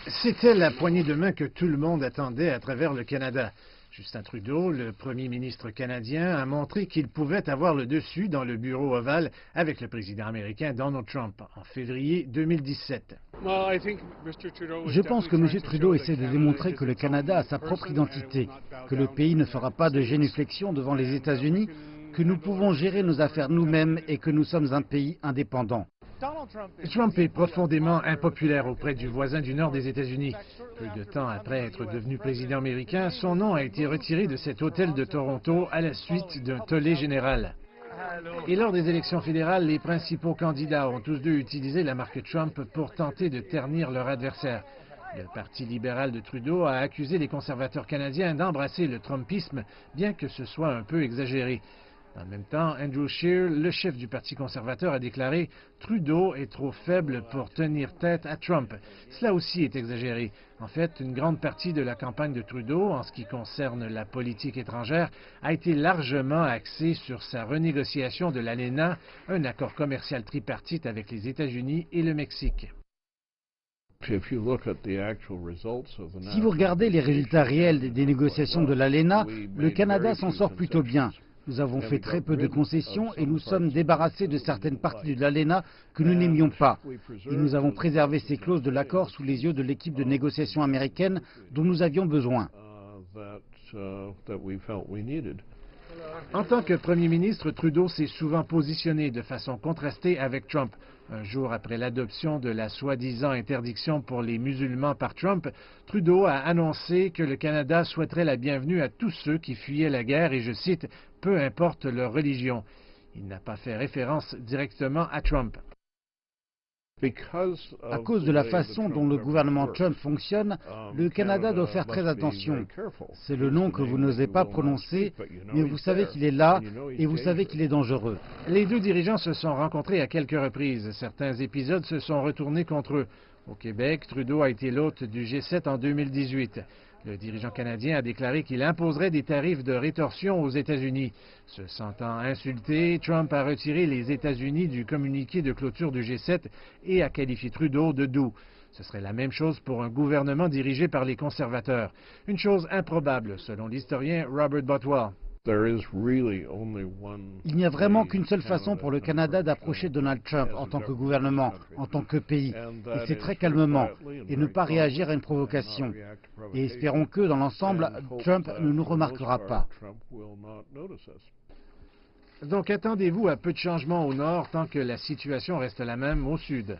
C'était la poignée de main que tout le monde attendait à travers le Canada. Justin Trudeau, le premier ministre canadien, a montré qu'il pouvait avoir le dessus dans le bureau ovale avec le président américain Donald Trump en février 2017. Je pense que M. Trudeau essaie de démontrer que le Canada a sa propre identité, que le pays ne fera pas de génuflexion devant les États-Unis, que nous pouvons gérer nos affaires nous-mêmes et que nous sommes un pays indépendant. Trump est profondément impopulaire auprès du voisin du nord des États-Unis. Peu de temps après être devenu président américain, son nom a été retiré de cet hôtel de Toronto à la suite d'un tollé général. Et lors des élections fédérales, les principaux candidats ont tous deux utilisé la marque Trump pour tenter de ternir leur adversaire. Le Parti libéral de Trudeau a accusé les conservateurs canadiens d'embrasser le Trumpisme, bien que ce soit un peu exagéré. En même temps, Andrew Scheer, le chef du Parti conservateur, a déclaré « Trudeau est trop faible pour tenir tête à Trump ». Cela aussi est exagéré. En fait, une grande partie de la campagne de Trudeau, en ce qui concerne la politique étrangère, a été largement axée sur sa renégociation de l'ALENA, un accord commercial tripartite avec les États-Unis et le Mexique. Si vous regardez les résultats réels des négociations de l'ALENA, le Canada s'en sort plutôt bien. Nous avons fait très peu de concessions et nous sommes débarrassés de certaines parties de l'ALENA que nous n'aimions pas. Et nous avons préservé ces clauses de l'accord sous les yeux de l'équipe de négociation américaine dont nous avions besoin. En tant que premier ministre, Trudeau s'est souvent positionné de façon contrastée avec Trump. Un jour après l'adoption de la soi-disant interdiction pour les musulmans par Trump, Trudeau a annoncé que le Canada souhaiterait la bienvenue à tous ceux qui fuyaient la guerre et, je cite, « peu importe leur religion ». Il n'a pas fait référence directement à Trump. À cause de la façon dont le gouvernement Trump fonctionne, le Canada doit faire très attention. C'est le nom que vous n'osez pas prononcer, mais vous savez qu'il est là et vous savez qu'il est dangereux. Les deux dirigeants se sont rencontrés à quelques reprises. Certains épisodes se sont retournés contre eux. Au Québec, Trudeau a été l'hôte du G7 en 2018. Le dirigeant canadien a déclaré qu'il imposerait des tarifs de rétorsion aux États-Unis. Se sentant insulté, Trump a retiré les États-Unis du communiqué de clôture du G7 et a qualifié Trudeau de doux. Ce serait la même chose pour un gouvernement dirigé par les conservateurs. Une chose improbable, selon l'historien Robert Bothwell. Il n'y a vraiment qu'une seule façon pour le Canada d'approcher Donald Trump en tant que gouvernement, en tant que pays, et c'est très calmement, et ne pas réagir à une provocation. Et espérons que, dans l'ensemble, Trump ne nous remarquera pas. Donc attendez-vous à peu de changements au nord tant que la situation reste la même au sud.